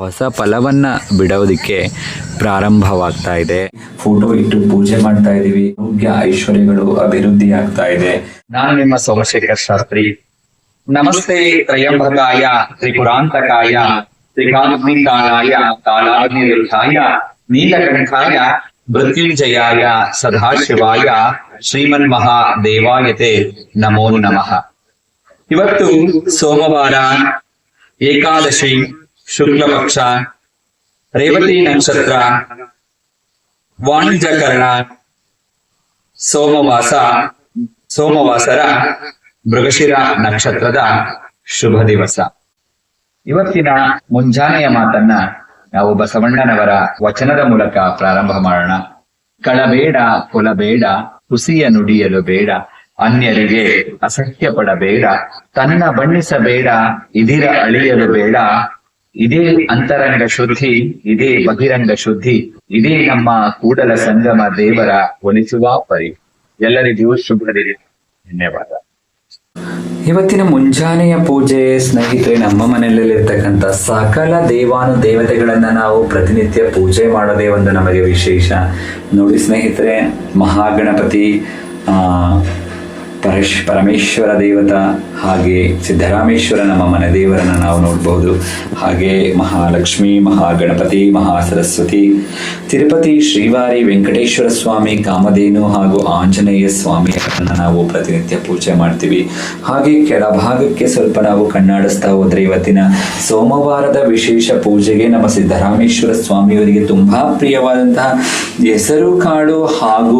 ಹೊಸ ಫಲವನ್ನ ಬಿಡೋದಕ್ಕೆ ಪ್ರಾರಂಭವಾಗ್ತಾ ಇದೆ. ಫೋಟೋ ಇಟ್ಟು ಪೂಜೆ ಮಾಡ್ತಾ ಇದೀವಿ. ಆರೋಗ್ಯ ಐಶ್ವರ್ಯಗಳು ಅಭಿವೃದ್ಧಿ ಆಗ್ತಾ ಇದೆ. ನಾನು ನಿಮ್ಮ ಸೋಮಶೇಖರ್ ಶಾಸ್ತ್ರಿ. ನಮಸ್ತೆ ತ್ರಯಂಬಕಾಯ ತ್ರಿಪುರಾಂತಕಾಯ ತ್ರಿಕಾಗ್ನಿಕಾಯ ಕಾಲಾಗ್ನಿರುದ್ಧಾಯ ನೀಲಕಂಠಾಯ ಮೃತ್ಯುಂಜಯಾಯ ಸದಾಶಿವಾಯ ಶ್ರೀಮನ್ಮಹಾದೇವಾಯತೆ ನಮೋ ನಮಃ. ಇವತ್ತು ಸೋಮವಾರ, ಏಕಾದಶಿ, ಶುಕ್ಲ ಪಕ್ಷ, ರೇವತಿ ನಕ್ಷತ್ರ, ವಾಣಿಜ್ಯಕರಣ, ಸೋಮವಾಸರ ಮೃಗಶಿರ ನಕ್ಷತ್ರದ ಶುಭ ದಿವಸ. ಇವತ್ತಿನ ಮುಂಜಾನೆಯ ಮಾತನ್ನ ನಾವು ಬಸವಣ್ಣನವರ ವಚನದ ಮೂಲಕ ಪ್ರಾರಂಭ ಮಾಡೋಣ. ಕಳಬೇಡ ಕೊಲಬೇಡ, ಹುಸಿಯ ನುಡಿಯಲು ಬೇಡ, ಅನ್ಯರಿಗೆ ಅಸಹ್ಯ ಪಡಬೇಡ, ತನ್ನ ಬಣ್ಣಿಸಬೇಡ, ಇದಿರ ಅಳಿಯಲು ಬೇಡ. ಇದೇ ಅಂತರಂಗ ಶುದ್ಧಿ, ಇದೇ ಬಹಿರಂಗ ಶುದ್ಧಿ, ಇದೇ ನಮ್ಮ ಕೂಡಲ ಸಂಗಮ ದೇವರ ಒಲಿಸುವ ಪರಿ. ಎಲ್ಲರಿಗೂ ಶುಭ ದಿನ. ಧನ್ಯವಾದ. ಇವತ್ತಿನ ಮುಂಜಾನೆಯ ಪೂಜೆ ಸ್ನೇಹಿತರೆ, ನಮ್ಮ ಮನೆಯಲ್ಲಿರ್ತಕ್ಕಂಥ ಸಕಲ ದೇವಾನು ದೇವತೆಗಳನ್ನ ನಾವು ಪ್ರತಿನಿತ್ಯ ಪೂಜೆ ಮಾಡೋದೇ ಒಂದು ನಮಗೆ ವಿಶೇಷ. ನೋಡಿ ಸ್ನೇಹಿತರೆ, ಮಹಾಗಣಪತಿ, ಪರಮೇಶ್ವರ ದೇವತಾ, ಹಾಗೆ ಸಿದ್ದರಾಮೇಶ್ವರ ನಮ್ಮ ಮನೆ ದೇವರನ್ನ ನಾವು ನೋಡಬಹುದು. ಹಾಗೆ ಮಹಾಲಕ್ಷ್ಮಿ, ಮಹಾಗಣಪತಿ, ಮಹಾಸರಸ್ವತಿ, ತಿರುಪತಿ ಶ್ರೀವಾರಿ ವೆಂಕಟೇಶ್ವರ ಸ್ವಾಮಿ, ಕಾಮಧೇನು ಹಾಗೂ ಆಂಜನೇಯ ಸ್ವಾಮಿಯವರನ್ನ ನಾವು ಪ್ರತಿನಿತ್ಯ ಪೂಜೆ ಮಾಡ್ತೀವಿ. ಹಾಗೆ ಕೆಳಭಾಗಕ್ಕೆ ಸ್ವಲ್ಪ ನಾವು ಕಣ್ಣಾಡಿಸ್ತಾ ಹೋದ್ರೆ, ಇವತ್ತಿನ ಸೋಮವಾರದ ವಿಶೇಷ ಪೂಜೆಗೆ ನಮ್ಮ ಸಿದ್ದರಾಮೇಶ್ವರ ಸ್ವಾಮಿಯವರಿಗೆ ತುಂಬಾ ಪ್ರಿಯವಾದಂತಹ ಹೆಸರು ಕಾಳು ಹಾಗೂ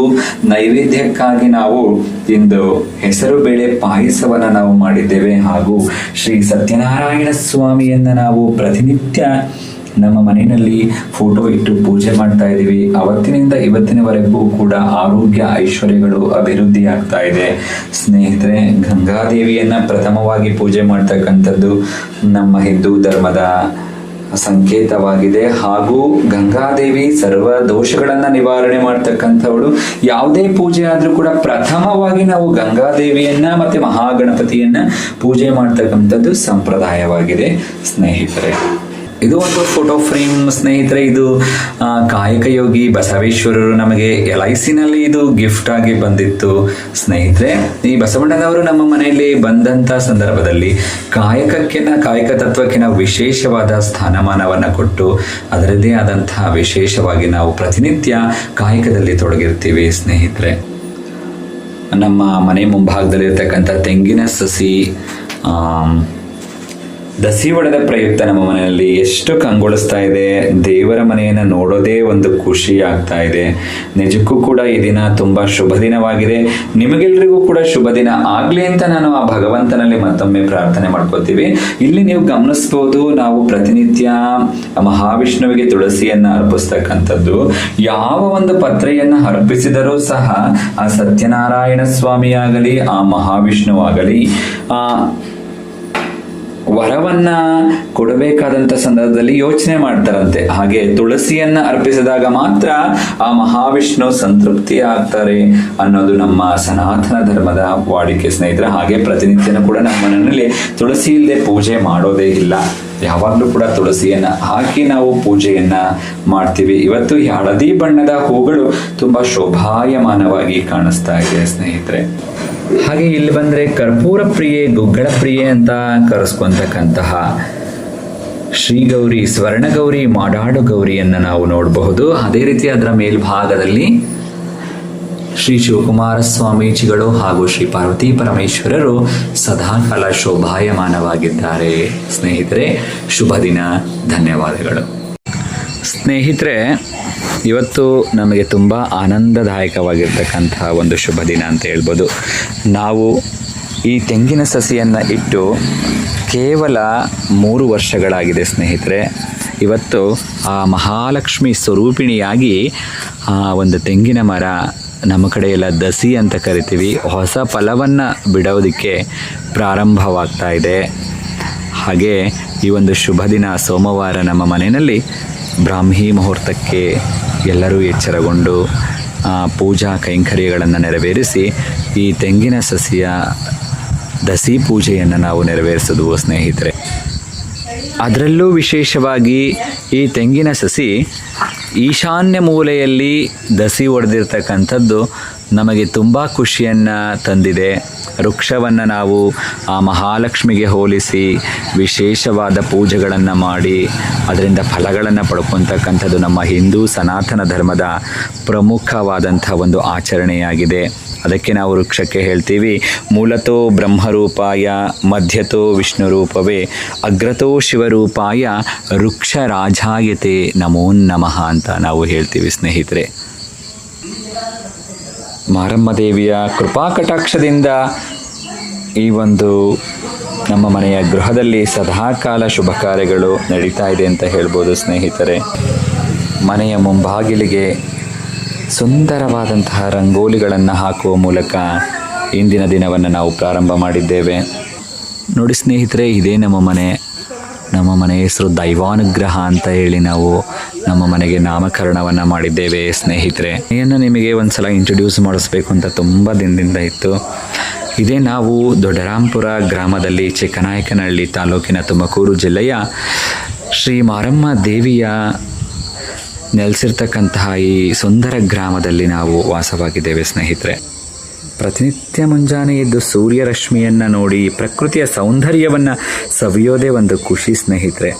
ನೈವೇದ್ಯಕ್ಕಾಗಿ ನಾವು ಇಂದು ಹೆಸರು ಬೇಳೆ ಪಾಯಸವನ್ನ ನಾವು ಮಾಡಿದ್ದೇವೆ. ಹಾಗೂ ಶ್ರೀ ಸತ್ಯನಾರಾಯಣ ಸ್ವಾಮಿಯನ್ನ ನಾವು ಪ್ರತಿನಿತ್ಯ ನಮ್ಮ ಮನೆಯಲ್ಲಿ ಫೋಟೋ ಇಟ್ಟು ಪೂಜೆ ಮಾಡ್ತಾ ಇದ್ದೀವಿ. ಅವತ್ತಿನಿಂದ ಇವತ್ತಿನವರೆಗೂ ಕೂಡ ಆರೋಗ್ಯ ಐಶ್ವರ್ಯಗಳು ಅಭಿವೃದ್ಧಿ ಆಗ್ತಾ ಇದೆ. ಸ್ನೇಹಿತರೆ, ಗಂಗಾದೇವಿಯನ್ನ ಪ್ರಥಮವಾಗಿ ಪೂಜೆ ಮಾಡ್ತಕ್ಕಂಥದ್ದು ನಮ್ಮ ಹಿಂದೂ ಧರ್ಮದ ಸಂಕೇತವಾಗಿದೆ. ಹಾಗೂ ಗಂಗಾದೇವಿ ಸರ್ವ ದೋಷಗಳನ್ನ ನಿವಾರಣೆ ಮಾಡ್ತಕ್ಕಂಥವಳು. ಯಾವುದೇ ಪೂಜೆ ಆದ್ರೂ ಕೂಡ ಪ್ರಥಮವಾಗಿ ನಾವು ಗಂಗಾದೇವಿಯನ್ನ ಮತ್ತೆ ಮಹಾಗಣಪತಿಯನ್ನ ಪೂಜೆ ಮಾಡ್ತಕ್ಕಂಥದ್ದು ಸಂಪ್ರದಾಯವಾಗಿದೆ ಸ್ನೇಹಿತರೆ. ಇದು ಒಂದು ಫೋಟೋ ಫ್ರೇಮ್ ಸ್ನೇಹಿತರೆ. ಇದು ಕಾಯಕ ಯೋಗಿ ಬಸವೇಶ್ವರರು ನಮಗೆ LICನಲ್ಲಿ ಇದು ಗಿಫ್ಟ್ ಆಗಿ ಬಂದಿತ್ತು ಸ್ನೇಹಿತರೆ. ಈ ಬಸವಣ್ಣನವರು ನಮ್ಮ ಮನೆಯಲ್ಲಿ ಬಂದಂತ ಸಂದರ್ಭದಲ್ಲಿ ಕಾಯಕ ತತ್ವಕ್ಕೆ ನಾವು ವಿಶೇಷವಾದ ಸ್ಥಾನಮಾನವನ್ನ ಕೊಟ್ಟು ಅದರದ್ದೇ ಆದಂತಹ ವಿಶೇಷವಾಗಿ ನಾವು ಪ್ರತಿನಿತ್ಯ ಕಾಯಕದಲ್ಲಿ ತೊಡಗಿರ್ತೀವಿ ಸ್ನೇಹಿತರೆ. ನಮ್ಮ ಮನೆ ಮುಂಭಾಗದಲ್ಲಿರ್ತಕ್ಕಂಥ ತೆಂಗಿನ ಸಸಿ ದಸಿ ಒಡೆದ ಪ್ರಯುಕ್ತ ನಮ್ಮ ಮನೆಯಲ್ಲಿ ಎಷ್ಟು ಕಂಗೊಳಿಸ್ತಾ ಇದೆ. ದೇವರ ಮನೆಯನ್ನು ನೋಡೋದೇ ಒಂದು ಖುಷಿ ಆಗ್ತಾ ಇದೆ. ನಿಜಕ್ಕೂ ಕೂಡ ಈ ದಿನ ತುಂಬಾ ಶುಭ ದಿನವಾಗಿದೆ. ನಿಮಗೆಲ್ರಿಗೂ ಕೂಡ ಶುಭ ದಿನ ಆಗ್ಲಿ ಅಂತ ನಾನು ಆ ಭಗವಂತನಲ್ಲಿ ಮತ್ತೊಮ್ಮೆ ಪ್ರಾರ್ಥನೆ ಮಾಡ್ಕೋತೀವಿ. ಇಲ್ಲಿ ನೀವು ಗಮನಿಸಬಹುದು, ನಾವು ಪ್ರತಿನಿತ್ಯ ಮಹಾವಿಷ್ಣುವಿಗೆ ತುಳಸಿಯನ್ನ ಅರ್ಪಿಸ್ತಕ್ಕಂಥದ್ದು. ಯಾವ ಒಂದು ಪತ್ರೆಯನ್ನ ಅರ್ಪಿಸಿದರೂ ಸಹ ಆ ಸತ್ಯನಾರಾಯಣ ಸ್ವಾಮಿ ಆಗಲಿ, ಆ ಮಹಾವಿಷ್ಣುವಾಗಲಿ ವರವನ್ನ ಕೊಡಬೇಕಾದಂತ ಸಂದರ್ಭದಲ್ಲಿ ಯೋಚನೆ ಮಾಡ್ತಾರಂತೆ. ಹಾಗೆ ತುಳಸಿಯನ್ನ ಅರ್ಪಿಸಿದಾಗ ಮಾತ್ರ ಆ ಮಹಾವಿಷ್ಣು ಸಂತೃಪ್ತಿ ಆಗ್ತಾರೆ ಅನ್ನೋದು ನಮ್ಮ ಸನಾತನ ಧರ್ಮದ ವಾಡಿಕೆ ಸ್ನೇಹಿತರೆ. ಹಾಗೆ ಪ್ರತಿನಿತ್ಯನೂ ಕೂಡ ನಮ್ಮ ಮನೆಯಲ್ಲಿ ತುಳಸಿ ಇಲ್ಲದೆ ಪೂಜೆ ಮಾಡೋದೇ ಇಲ್ಲ. ಯಾವಾಗಲೂ ಕೂಡ ತುಳಸಿಯನ್ನ ಹಾಕಿ ನಾವು ಪೂಜೆಯನ್ನ ಮಾಡ್ತೀವಿ. ಇವತ್ತು ಈ ಹಳದಿ ಬಣ್ಣದ ಹೂಗಳು ತುಂಬಾ ಶೋಭಾಯಮಾನವಾಗಿ ಕಾಣಿಸ್ತಾ ಇದೆ ಸ್ನೇಹಿತರೆ. ಹಾಗೆ ಇಲ್ಲಿ ಬಂದ್ರೆ ಕರ್ಪೂರ ಪ್ರಿಯೆ, ಗುಗ್ಗಳ ಪ್ರಿಯೆ ಅಂತ ಕರೆಸ್ಕೊಂತಕ್ಕಂತಹ ಶ್ರೀಗೌರಿ, ಸ್ವರ್ಣಗೌರಿ, ಮಾಡಾಡು ಗೌರಿಯನ್ನ ನಾವು ನೋಡಬಹುದು. ಅದೇ ರೀತಿ ಅದರ ಮೇಲ್ಭಾಗದಲ್ಲಿ ಶ್ರೀ ಶಿವಕುಮಾರ ಸ್ವಾಮೀಜಿಗಳು ಹಾಗೂ ಶ್ರೀ ಪಾರ್ವತಿ ಪರಮೇಶ್ವರರು ಸದಾಕಾಲ ಶೋಭಾಯಮಾನವಾಗಿದ್ದಾರೆ ಸ್ನೇಹಿತರೆ. ಶುಭ ದಿನ. ಧನ್ಯವಾದಗಳು ಸ್ನೇಹಿತರೆ. ಇವತ್ತು ನಮಗೆ ತುಂಬ ಆನಂದದಾಯಕವಾಗಿರ್ತಕ್ಕಂಥ ಒಂದು ಶುಭ ದಿನ ಅಂತ ಹೇಳ್ಬೋದು. ನಾವು ಈ ತೆಂಗಿನ ಸಸಿಯನ್ನು ಇಟ್ಟು ಕೇವಲ 3 ವರ್ಷಗಳಾಗಿದೆ ಸ್ನೇಹಿತರೆ. ಇವತ್ತು ಆ ಮಹಾಲಕ್ಷ್ಮಿ ಸ್ವರೂಪಿಣಿಯಾಗಿ ಆ ಒಂದು ತೆಂಗಿನ ಮರ, ನಮ್ಮ ಕಡೆ ಎಲ್ಲ ದಸಿ ಅಂತ ಕರಿತೀವಿ, ಹೊಸ ಫಲವನ್ನು ಬಿಡೋದಕ್ಕೆ ಪ್ರಾರಂಭವಾಗ್ತಾ ಇದೆ. ಹಾಗೆ ಈ ಒಂದು ಶುಭ ದಿನ ಸೋಮವಾರ ನಮ್ಮ ಮನೆಯಲ್ಲಿ ಬ್ರಾಹ್ಮಿ ಮುಹೂರ್ತಕ್ಕೆ ಎಲ್ಲರೂ ಎಚ್ಚರಗೊಂಡು ಪೂಜಾ ಕೈಂಕರ್ಯಗಳನ್ನು ನೆರವೇರಿಸಿ ಈ ತೆಂಗಿನ ಸಸಿಯ ದಸಿ ಪೂಜೆಯನ್ನು ನಾವು ನೆರವೇರಿಸಿದ್ವು ಸ್ನೇಹಿತರೆ. ಅದರಲ್ಲೂ ವಿಶೇಷವಾಗಿ ಈ ತೆಂಗಿನ ಸಸಿ ಈಶಾನ್ಯ ಮೂಲೆಯಲ್ಲಿ ದಸಿ ಹೊಡೆದಿರ್ತಕ್ಕಂಥದ್ದು ನಮಗೆ ತುಂಬ ಖುಷಿಯನ್ನು ತಂದಿದೆ. ವೃಕ್ಷವನ್ನು ನಾವು ಆ ಮಹಾಲಕ್ಷ್ಮಿಗೆ ಹೋಲಿಸಿ ವಿಶೇಷವಾದ ಪೂಜೆಗಳನ್ನು ಮಾಡಿ ಅದರಿಂದ ಫಲಗಳನ್ನು ಪಡ್ಕೊತಕ್ಕಂಥದ್ದು ನಮ್ಮ ಹಿಂದೂ ಸನಾತನ ಧರ್ಮದ ಪ್ರಮುಖವಾದಂಥ ಒಂದು ಆಚರಣೆಯಾಗಿದೆ. ಅದಕ್ಕೆ ನಾವು ವೃಕ್ಷಕ್ಕೆ ಹೇಳ್ತೀವಿ, ಮೂಲತೋ ಬ್ರಹ್ಮರೂಪಾಯ ಮಧ್ಯತೋ ವಿಷ್ಣುರೂಪವೇ ಅಗ್ರತೋ ಶಿವರೂಪಾಯ ವೃಕ್ಷ ರಾಜಾಯತೆ ನಮೋ ನಮಃ ಅಂತ ನಾವು ಹೇಳ್ತೀವಿ ಸ್ನೇಹಿತರೆ. ಮಾರಮ್ಮ ದೇವಿಯ ಕೃಪಾ ಕಟಾಕ್ಷದಿಂದ ಈ ಒಂದು ನಮ್ಮ ಮನೆಯ ಗೃಹದಲ್ಲಿ ಸದಾಕಾಲ ಶುಭ ಕಾರ್ಯಗಳು ನಡೀತಾ ಇದೆ ಅಂತ ಹೇಳ್ಬೋದು ಸ್ನೇಹಿತರೆ. ಮನೆಯ ಮುಂಬಾಗಿಲಿಗೆ ಸುಂದರವಾದಂತಹ ರಂಗೋಲಿಗಳನ್ನು ಹಾಕುವ ಮೂಲಕ ಇಂದಿನ ದಿನವನ್ನು ನಾವು ಪ್ರಾರಂಭ ಮಾಡಿದ್ದೇವೆ. ನೋಡಿ ಸ್ನೇಹಿತರೆ, ಇದೇ ನಮ್ಮ ಮನೆ. ನಮ್ಮ ಮನೆ ಹೆಸರು ದೈವಾನುಗ್ರಹ ಅಂತ ಹೇಳಿ ನಾವು ನಮ್ಮ ಮನೆಗೆ ನಾಮಕರಣವನ್ನು ಮಾಡಿದ್ದೇವೆ ಸ್ನೇಹಿತರೆ. ಇದನ್ನು ನಿಮಗೆ ಒಂದು ಸಲ ಇಂಟ್ರೊಡ್ಯೂಸ್ ಮಾಡಿಸ್ಬೇಕು ಅಂತ ತುಂಬ ದಿನದಿಂದ ಇತ್ತು. ಇದೇ ನಾವು ದೊಡ್ಡರಾಂಪುರ ಗ್ರಾಮದಲ್ಲಿ ಚಿಕ್ಕನಾಯಕನಹಳ್ಳಿ ತಾಲೂಕಿನ ತುಮಕೂರು ಜಿಲ್ಲೆಯ ಶ್ರೀ ಮಾರಮ್ಮ ದೇವಿಯ ನೆಲೆಸಿರ್ತಕ್ಕಂತಹ ಈ ಸುಂದರ ಗ್ರಾಮದಲ್ಲಿ ನಾವು ವಾಸವಾಗಿದ್ದೇವೆ ಸ್ನೇಹಿತರೆ. ಪ್ರತಿನಿತ್ಯ ಮುಂಜಾನೆ ಎದ್ದು ಸೂರ್ಯರಶ್ಮಿಯನ್ನು ನೋಡಿ ಪ್ರಕೃತಿಯ ಸೌಂದರ್ಯವನ್ನು ಸವಿಯೋದೇ ಒಂದು ಖುಷಿ ಸ್ನೇಹಿತರೆ.